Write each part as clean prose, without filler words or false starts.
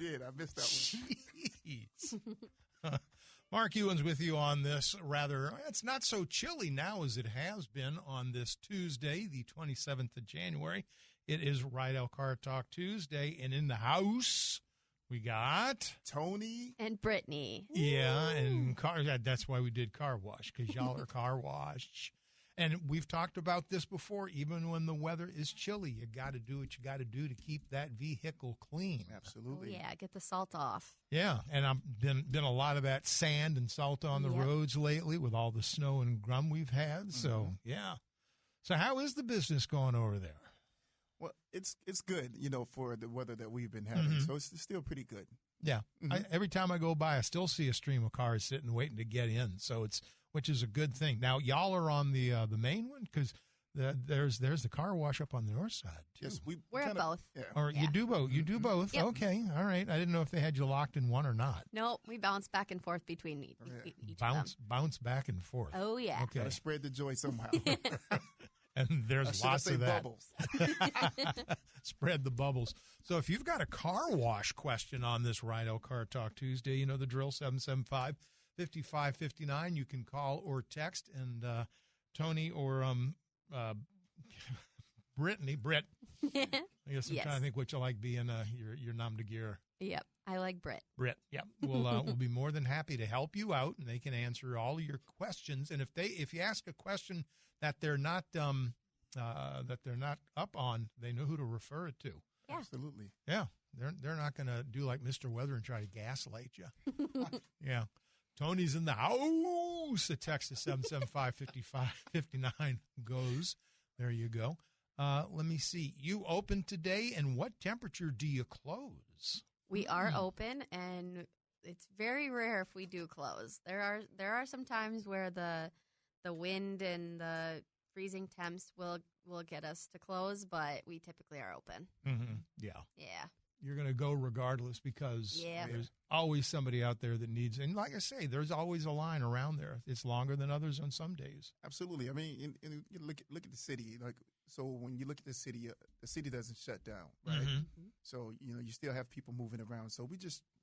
did. I missed that one. Jeez. Mark Ewan's with you on this it's not so chilly now as it has been on this Tuesday, the 27th of January. It is Rydell Car Talk Tuesday, and in the house we got Tony and Brittany. Yeah, and that's why we did car wash, because y'all are car wash. And we've talked about this before. Even when the weather is chilly, you got to do what you got to do to keep that vehicle clean. Absolutely. Oh, yeah, get the salt off. Yeah, and I've been a lot of that sand and salt on the roads lately with all the snow and grum we've had. So, yeah. So how is the business going over there? Well, it's good, for the weather that we've been having. So it's still pretty good. Yeah. Every time I go by, I still see a stream of cars sitting waiting to get in. So which is a good thing. Now, y'all are on the main one, because there's the car wash up on the north side too. Yes, we're at both. Yeah. Or you do both. You do both. Yep. Okay. All right. I didn't know if they had you locked in one or not. No, we bounce back and forth between each of them. Bounce back and forth. Oh, yeah. Okay. Gotta spread the joy somehow. And there's lots of that. Bubbles. Spread the bubbles. So if you've got a car wash question on this Rydell Car Talk Tuesday, you know the drill, 775-5559. You can call or text, and Tony or Britt. I guess I'm trying to think what you like being your nom de guerre. Yep, I like Britt. Yep. We'll be more than happy to help you out, and they can answer all your questions. And if you ask a question that they're not up on, they know who to refer it to. Yeah. Absolutely. Yeah, they're not going to do like Mr. Weather and try to gaslight you. Yeah. Tony's in the house. A text to 775-5559 goes. There you go. Let me see. You open today, and what temperature do you close? We are open, and it's very rare if we do close. There are some times where the wind and the freezing temps will get us to close, but we typically are open. Mm-hmm. Yeah. Yeah. You're going to go regardless, because there's always somebody out there that needs, and like I say, there's always a line around there. It's longer than others on some days. Absolutely. I mean, you look at the city. So when you look at the city doesn't shut down, right? Mm-hmm. So you still have people moving around. So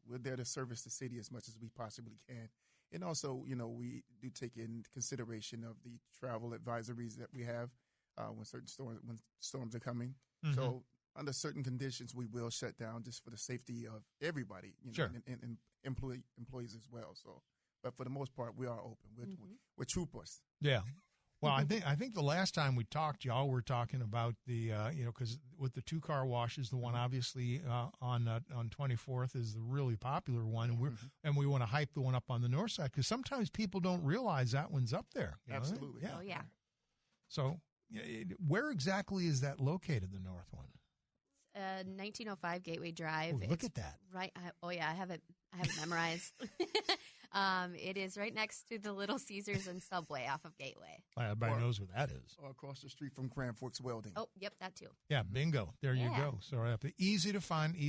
we're there to service the city as much as we possibly can, and also we do take in consideration of the travel advisories that we have when storms are coming. Mm-hmm. So under certain conditions, we will shut down just for the safety of everybody, sure. and employees as well. So, but for the most part, we are open. We're troopers. Yeah. Well, I think the last time we talked, y'all were talking about the because with the 2 car washes, the one obviously on 24th is the really popular one, and we want to hype the one up on the north side, because sometimes people don't realize that one's up there. Absolutely. Oh yeah. So, where exactly is that located? The north one. 1905 Gateway Drive. Oh, look at that. Right. I have it memorized. It is right next to the Little Caesars and Subway off of Gateway. Everybody knows where that is. Or across the street from Grand Forks Welding. Oh, yep, that too. Yeah, bingo. There you go. So easy to find. Oh,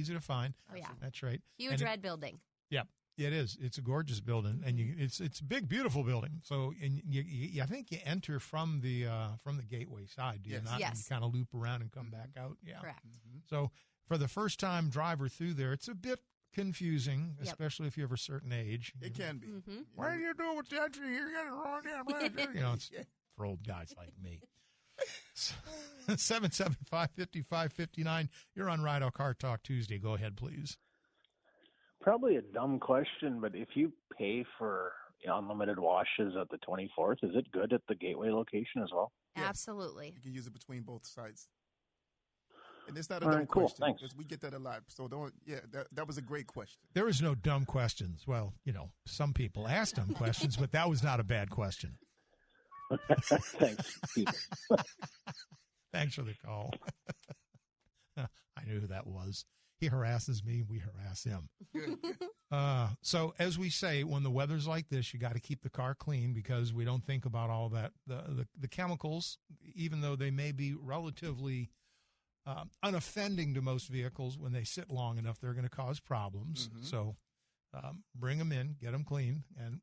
yeah. That's right. Huge red building. Yep. It is. It's a gorgeous building, and it's a big, beautiful building. So, and you I think you enter from the gateway side, do you not? Yes. You kind of loop around and come back out. Yeah. Correct. Mm-hmm. So, for the first time driver through there, it's a bit confusing, especially if you have a certain age. It can be. Mm-hmm. What are you doing with that? You got it wrong damn right. It's for old guys like me. 775-5559. You're on Rydell Car Talk Tuesday. Go ahead, please. Probably a dumb question, but if you pay for unlimited washes at the 24th, is it good at the Gateway location as well? Yeah. Absolutely. You can use it between both sides. And it's not a dumb question, because we get that a lot. So that was a great question. There is no dumb questions. Well, some people ask dumb questions, but that was not a bad question. Thanks, Peter. Thanks for the call. I knew who that was. He harasses me, we harass him. So as we say, when the weather's like this, you got to keep the car clean, because we don't think about all that. The chemicals, even though they may be relatively unoffending to most vehicles, when they sit long enough, they're going to cause problems. Mm-hmm. So bring them in, get them clean. And,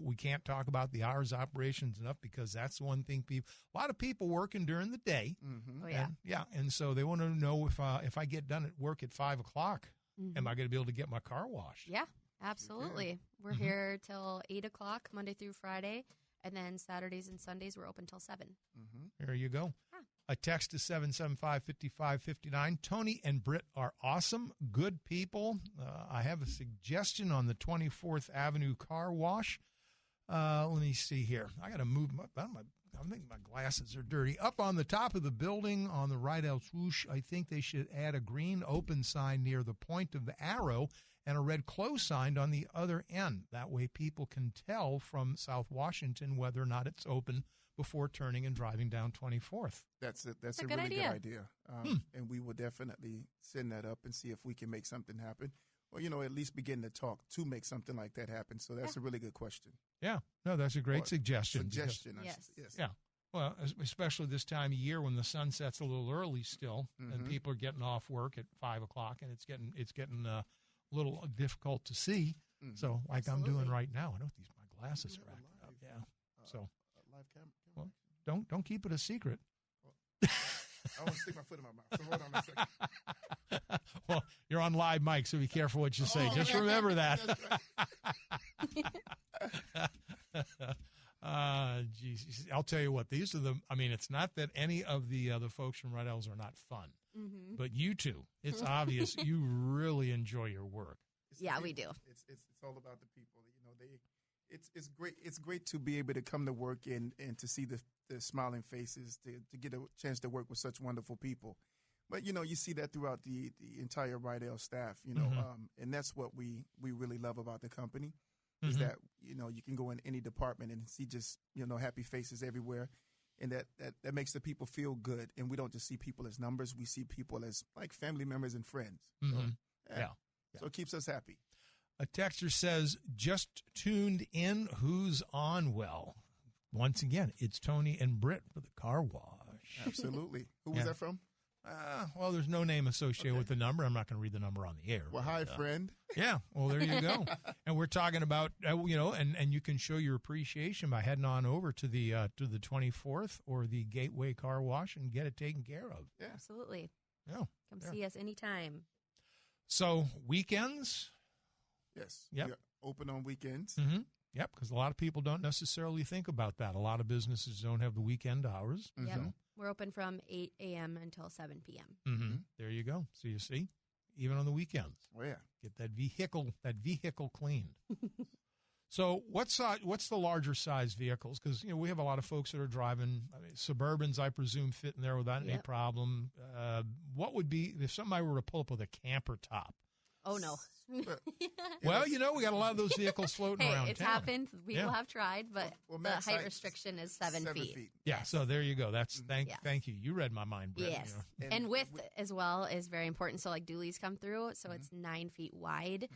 we can't talk about the hours of operations enough, because that's one thing a lot of people working during the day. Mm-hmm. Oh, yeah. And so they want to know if I get done at work at 5 o'clock, am I going to be able to get my car washed? Yeah, absolutely. We're here till 8 o'clock Monday through Friday, and then Saturdays and Sundays we're open till 7. There you go. Yeah. A text to 775-5559. Tony and Britt are awesome, good people. I have a suggestion on the 24th Avenue car wash. Let me see here. I got to move I think my glasses are dirty. Up on the top of the building on the Rydell swoosh, I think they should add a green open sign near the point of the arrow and a red close sign on the other end. That way people can tell from South Washington whether or not it's open before turning and driving down 24th. That's a really good idea. And we will definitely send that up and see if we can make something happen. Or, at least begin to talk to make something like that happen. So that's a really good question. Yeah. No, that's a great suggestion. Yes. Yeah. Well, especially this time of year when the sun sets a little early still, and people are getting off work at 5 o'clock, and it's getting a little difficult to see. So, like I'm doing right now, I know my glasses are acting up. Yeah. So, live camera. Well, don't keep it a secret. I want to stick my foot in my mouth. So hold on a second. Well, you're on live mic, so be careful what you say. Just remember that. Geez, I'll tell you what. These are it's not that any of the folks from Rydell's are not fun, but you two, it's obvious you really enjoy your work. We do. It's all about the people. It's great. It's great to be able to come to work and to see the smiling faces, to get a chance to work with such wonderful people. But, you see that throughout the entire Rydell staff, and that's what we really love about the company is that, you can go in any department and see just, happy faces everywhere. And that makes the people feel good. And we don't just see people as numbers. We see people as like family members and friends. So, So it keeps us happy. A texter says, just tuned in. Who's on? Well, once again, it's Tony and Britt for the car wash. Absolutely. Who was that from? Well, there's no name associated with the number. I'm not going to read the number on the air. Well, hi, friend. Yeah. Well, there you go. And we're talking about, and you can show your appreciation by heading on over to the 24th or the Gateway Car Wash and get it taken care of. Yeah. Absolutely. Yeah. Come see us anytime. So weekends? Yes. Yep. We are open on weekends. Yep, because a lot of people don't necessarily think about that. A lot of businesses don't have the weekend hours. Yep. We're open from 8 a.m. until 7 p.m. There you go. So you see, even on the weekends. Oh, yeah. Get that vehicle cleaned. So what's the larger size vehicles? Because, we have a lot of folks that are driving. Suburbans, I presume, fit in there without any problem. What would be, if somebody were to pull up with a camper top? Oh, no. Well, we got a lot of those vehicles floating around it's town. happened. People have tried, but the height restriction is 7 feet. Yeah, so there you go. That's thank you. You read my mind, Brett. Yes. And width as well is very important. So like dualies come through, so it's 9 feet wide.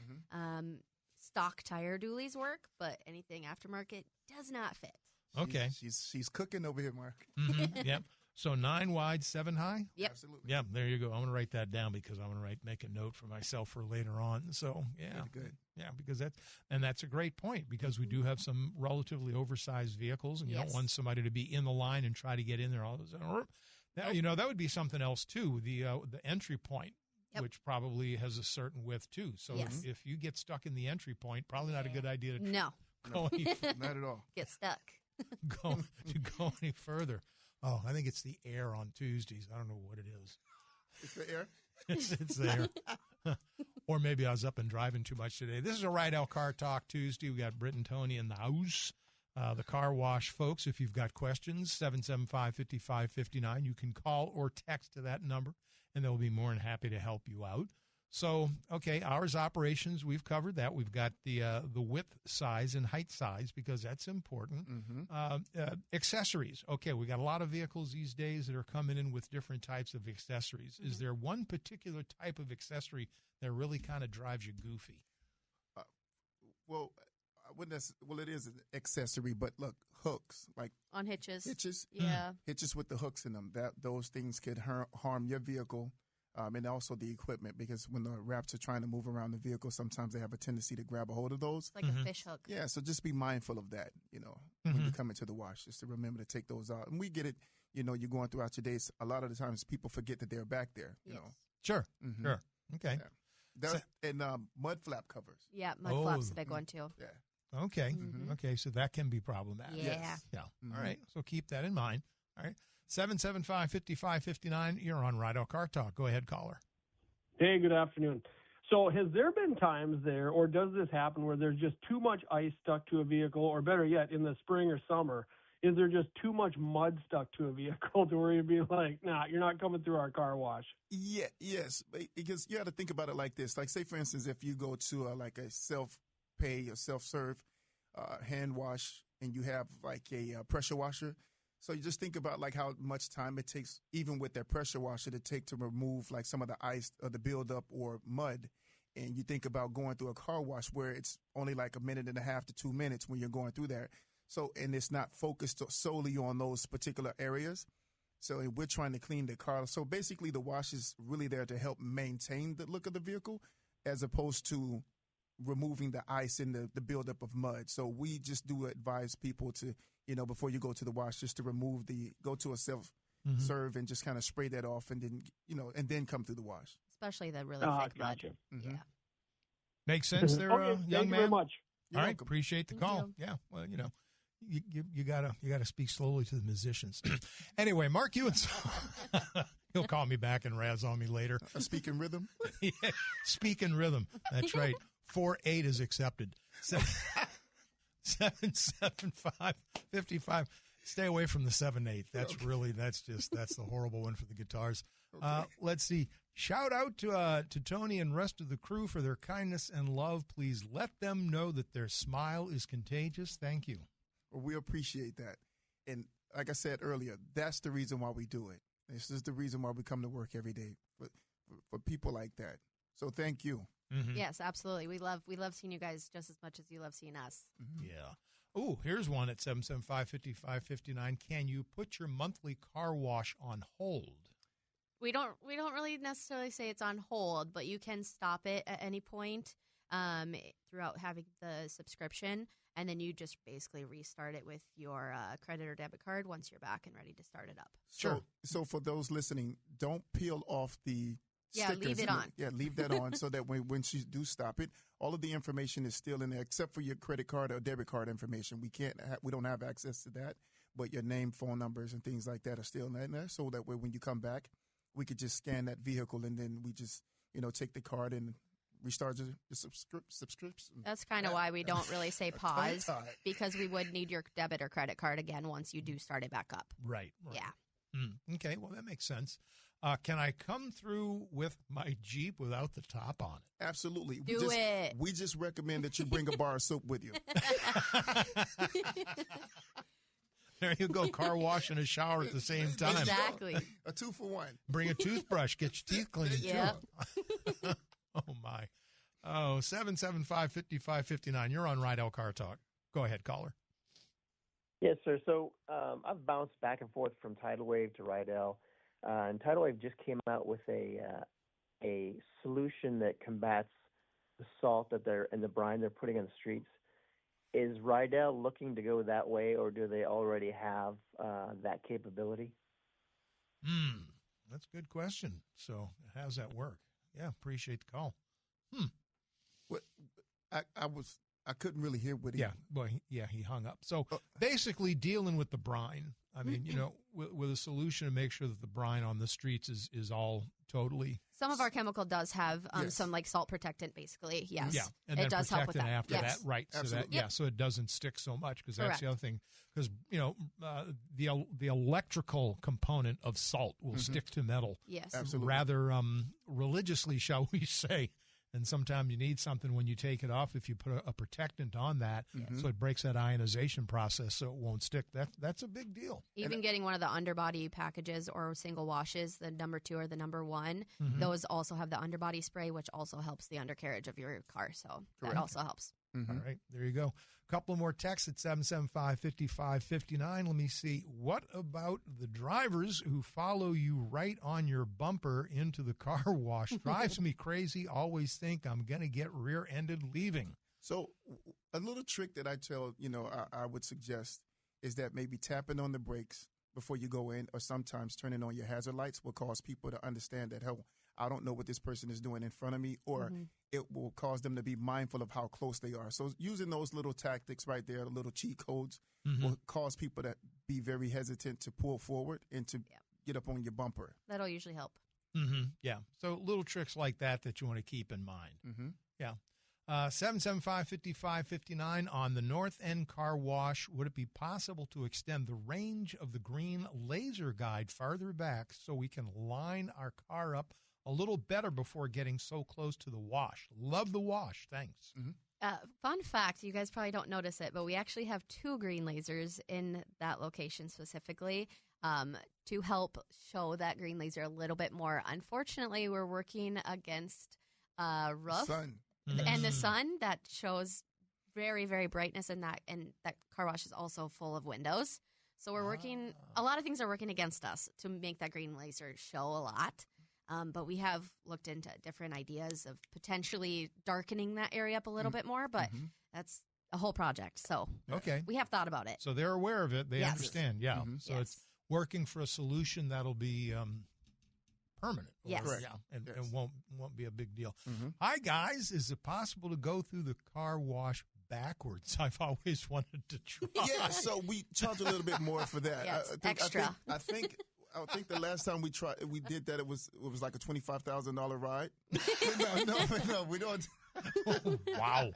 Stock tire dualies work, but anything aftermarket does not fit. Okay. She's cooking over here, Mark. Yep. So 9 wide, 7 high? Yep. Absolutely. Yeah, there you go. I'm going to write that down because I'm going to make a note for myself for later on. So, yeah. Good. Yeah, because that's a great point because we do have some relatively oversized vehicles and you don't want somebody to be in the line and try to get in there all of a sudden. That would be something else too, the entry point, which probably has a certain width too. So if you get stuck in the entry point, probably not a good idea to go any not at all. Get stuck. go any further. Oh, I think it's the air on Tuesdays. I don't know what it is. It's the air? It's there. Or maybe I was up and driving too much today. This is a Rydell Car Talk Tuesday. We got Britt and Tony in the house. The car wash folks, if you've got questions, 775-5559. You can call or text to that number, and they'll be more than happy to help you out. So, okay, hours operations, we've covered that. We've got the width size and height size because that's important. Accessories. Okay, we got a lot of vehicles these days that are coming in with different types of accessories. Is there one particular type of accessory that really kind of drives you goofy? It is an accessory, but look, hooks like on hitches. Hitches with the hooks in them. Those things could harm your vehicle. And also the equipment, because when the wraps are trying to move around the vehicle, sometimes they have a tendency to grab a hold of those. Like a fish hook. Yeah, so just be mindful of that, when you come into the wash, just to remember to take those out. And we get it, you're going throughout your days. A lot of the times people forget that they're back there, Sure, sure. Okay. And mud flap covers. Yeah, mud flap's a big one too. Yeah. Okay. Mhm. Okay, so that can be problematic. Yeah. Yes. Yeah. Mhm. All right. So keep that in mind. All right. 775-5559. You're on Rydell Car Talk. Go ahead, caller. Hey, good afternoon. So has there been times there, or does this happen, where there's just too much ice stuck to a vehicle, or better yet, in the spring or summer, is there just too much mud stuck to a vehicle to where you'd be like, nah, you're not coming through our car wash? Yeah, yes, because you got to think about it like this. Like, say, for instance, if you go to like a self-pay or self-serve hand wash and you have like a pressure washer, so you just think about like how much time it takes, even with that pressure washer, to take to remove like some of the ice or the buildup or mud. And you think about going through a car wash where it's only like a minute and a half to 2 minutes when you're going through there. So, and it's not focused solely on those particular areas. So we're trying to clean the car. So basically the wash is really there to help maintain the look of the vehicle as opposed to removing the ice and the buildup of mud. So we just do advise people to, before you go to the wash, just to go to a self-serve and just kind of spray that off and then come through the wash. Especially the really thick mud. Gotcha. Mm-hmm. Yeah. Makes sense there, Okay, young thank you man? very much. You're All right. welcome. Appreciate the Thank call. you. Yeah. Well, you gotta speak slowly to the musicians. Anyway, Mark Ewens, he'll call me back and razz on me later. A speaking rhythm. Yeah, speak in rhythm. That's right. 4-8 is accepted. 775-55. Stay away from the 7-8. That's the horrible one for the guitars. Okay. Let's see. Shout out to Tony and rest of the crew for their kindness and love. Please let them know that their smile is contagious. Thank you. Well, we appreciate that. And like I said earlier, that's the reason why we do it. This is the reason why we come to work every day for people like that. So thank you. Mm-hmm. Yes, absolutely. We love seeing you guys just as much as you love seeing us. Mm-hmm. Yeah. Oh, here's one at 775-5559. Can you put your monthly car wash on hold? We don't really necessarily say it's on hold, but you can stop it at any point throughout having the subscription, and then you just basically restart it with your credit or debit card once you're back and ready to start it up. Sure. So for those listening, don't peel off the stickers. Leave it on. Yeah, leave that on so that when you do stop it, all of the information is still in there except for your credit card or debit card information. We don't have access to that, but your name, phone numbers, and things like that are still in there. So that way, when you come back, we could just scan that vehicle and then we just take the card and restart the subscription. That's kind of why we don't really say pause, because we would need your debit or credit card again once you do start it back up. Right. Yeah. Okay, well, that makes sense. Can I come through with my Jeep without the top on it? Absolutely. Do it. We just recommend that you bring a bar of soap with you. There you go, car wash and a shower at the same time. Exactly. A 2-for-1. Bring a toothbrush, get your teeth cleaned, Yep. too. Oh, my. Oh, 775-5559. You're on Rydell Car Talk. Go ahead, caller. Yes, sir. So I've bounced back and forth from Tidal Wave to Rydell, and Tidal Wave just came out with a solution that combats the salt and the brine they're putting on the streets. Is Rydell looking to go that way, or do they already have that capability? That's a good question. So how does that work? Yeah, appreciate the call. What I couldn't really hear what he. Yeah, boy, he hung up. So basically dealing with the brine. I mean, with a solution to make sure that the brine on the streets is all totally. Some of our chemical does have Yes. some like salt protectant, basically. Yes. Yeah, and it then does help with protecting that. after Yes. that, right? Absolutely. So it doesn't stick so much, because that's Correct. the other thing. Because the electrical component of salt will stick to metal Yes. Absolutely. rather religiously, shall we say. And sometimes you need something when you take it off, if you put a protectant on that, so it breaks that ionization process so it won't stick. That's a big deal. Even getting one of the underbody packages or single washes, the number 2 or the number 1, those also have the underbody spray, which also helps the undercarriage of your car. So that also helps. All right, there you go. A couple more texts at 775-5559. Let me see. What about the drivers who follow you right on your bumper into the car wash? Drives me crazy. Always think I'm going to get rear-ended leaving. So a little trick that I tell, I would suggest is that maybe tapping on the brakes before you go in, or sometimes turning on your hazard lights will cause people to understand that, I don't know what this person is doing in front of me, or it will cause them to be mindful of how close they are. So using those little tactics right there, the little cheat codes, will cause people to be very hesitant to pull forward and to get up on your bumper. That'll usually help. Yeah. So little tricks like that you want to keep in mind. Yeah. 775-5559 on the North End Car Wash. Would it be possible to extend the range of the green laser guide farther back so we can line our car up a little better before getting so close to the wash? Love the wash. Thanks. Fun fact, you guys probably don't notice it, but we actually have 2 green lasers in that location specifically to help show that green laser a little bit more. Unfortunately, we're working against roof. Sun. And the sun that shows very, very brightness in that, and that car wash is also full of windows. So we're working, a lot of things are working against us to make that green laser show a lot. But we have looked into different ideas of potentially darkening that area up a little bit more, but that's a whole project. So we have thought about it. So they're aware of it. They understand. Yeah. So Yes. it's working for a solution that'll be permanent. Yes. Correct. Yeah, and won't be a big deal. Hi, guys. Is it possible to go through the car wash backwards? I've always wanted to try. Yeah, so we charge a little bit more for that. Yes, extra. I think the last time we did that, it was like a $25,000 ride. No, we don't. Oh, wow.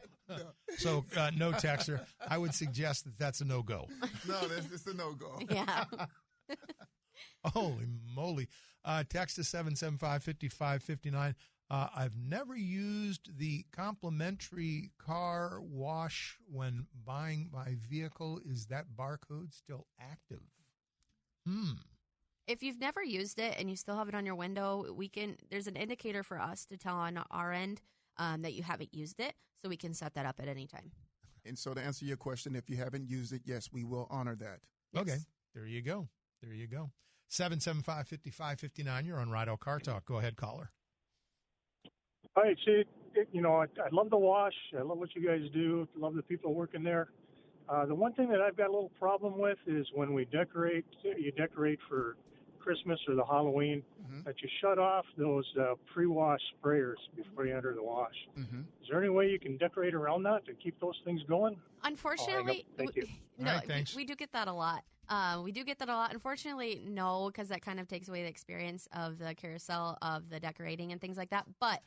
So no texter. I would suggest that's a no-go. No, it's a no-go. Yeah. Holy moly. Text to 775-5559. I've never used the complimentary car wash when buying my vehicle. Is that barcode still active? If you've never used it and you still have it on your window, there's an indicator for us to tell on our end that you haven't used it, so we can set that up at any time. And so to answer your question, if you haven't used it, yes, we will honor that. Yes. Okay. There you go. 775-5559. You're on Rydell Car Talk. Go ahead, caller. Hi, Chief. I love the wash. I love what you guys do. I love the people working there. The one thing that I've got a little problem with is when we decorate, you decorate for Christmas or the Halloween, that you shut off those pre-wash sprayers before you enter the wash. Is there any way you can decorate around that to keep those things going? Unfortunately, Thank you. no, All right, thanks. we do get that a lot. Unfortunately, no, because that kind of takes away the experience of the carousel of the decorating and things like that. But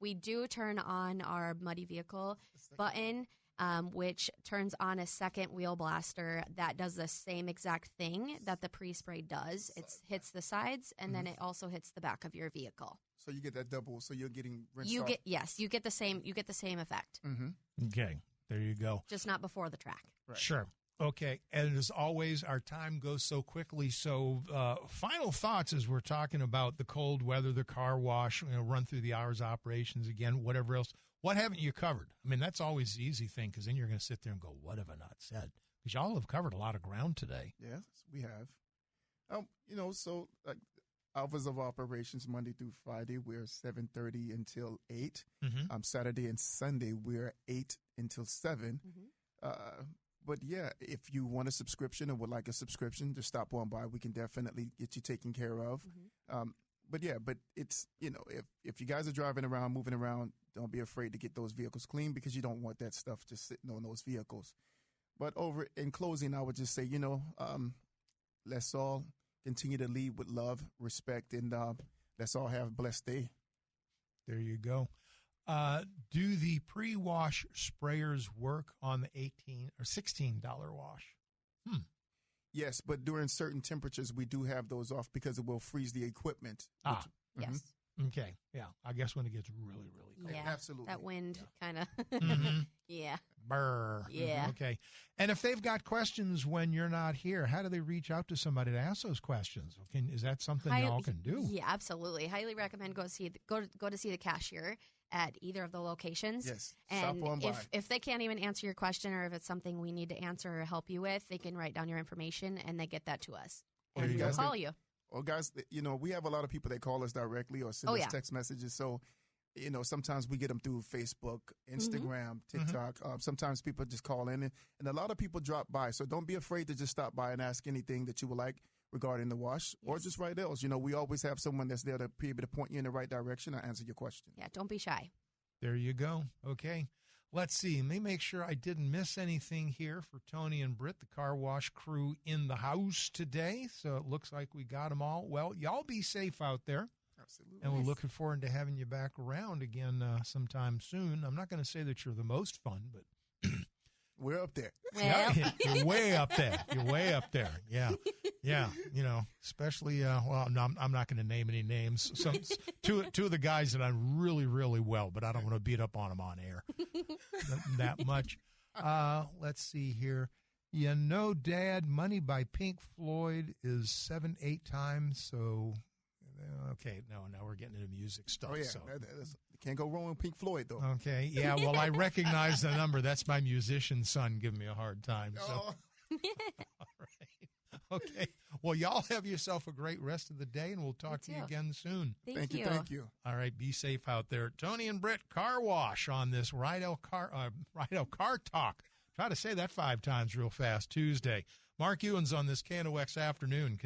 we do turn on our muddy vehicle button, which turns on a second wheel blaster that does the same exact thing that the pre-spray does. It hits the sides, and then it also hits the back of your vehicle. So you get that double. So you're getting rinsed You off. get the same effect. Okay. There you go. Just not before the track. Right. Sure. Okay. And as always, our time goes so quickly. So final thoughts as we're talking about the cold weather, the car wash, run through the hours of operations again, whatever else. What haven't you covered? I mean, that's always the easy thing, because then you're going to sit there and go, what have I not said? Because y'all have covered a lot of ground today. Yes, we have. So like hours of operations Monday through Friday, we're 7:30 until 8. Saturday and Sunday, we're 8 until 7. But yeah, if you want a subscription or would like a subscription, just stop on by. We can definitely get you taken care of. But it's, if you guys are driving around, moving around, don't be afraid to get those vehicles clean, because you don't want that stuff just sitting on those vehicles. But in closing, I would just say, let's all continue to lead with love, respect, and let's all have a blessed day. There you go. Do the pre-wash sprayers work on the $18 or $16 wash? Yes, but during certain temperatures, we do have those off because it will freeze the equipment. Yes. Okay. Yeah. I guess when it gets really, really cold. Yeah. Absolutely. That wind kind of. Yeah. Brr. Yeah. Okay. And if they've got questions when you're not here, how do they reach out to somebody to ask those questions? Is that something y'all can do? Yeah, absolutely. Highly recommend go to see the cashier at either of the locations. Yes. And Stop on by. if they can't even answer your question, or if it's something we need to answer or help you with, they can write down your information and they get that to us. Or And you we'll guys call can- you. Well, guys, we have a lot of people that call us directly or send us text messages. So, sometimes we get them through Facebook, Instagram, TikTok. Sometimes people just call in, and a lot of people drop by. So don't be afraid to just stop by and ask anything that you would like. regarding the wash or just Rydell's. We always have someone that's there to be able to point you in the right direction or answer your question. Yeah, don't be shy. There you go. Okay. Let's see. Let me make sure I didn't miss anything here for Tony and Britt, the car wash crew in the house today. So it looks like we got them all. Well, y'all be safe out there. Absolutely. And we're looking forward to having you back around again sometime soon. I'm not going to say that you're the most fun, but we're up there. Well. You're way up there. You're way up there. Yeah. Yeah. Especially, I'm not going to name any names. Two of the guys that I really, really well, but I don't want to beat up on them on air that much. Let's see here. Dad, Money by Pink Floyd is 7-8 times. So, okay. Now we're getting into music stuff. Oh, yeah. So. Can't go wrong with Pink Floyd, though. Okay. Yeah. Well, I recognize the number. That's my musician son giving me a hard time. So. Oh. All right. Okay. Well, y'all have yourself a great rest of the day, and we'll talk to you again soon. Thank you. Thank you. All right. Be safe out there. Tony and Britt, Car Wash on this Rydell Car Talk. Try to say that 5 times real fast Tuesday. Mark Ewan's on this KNOX afternoon.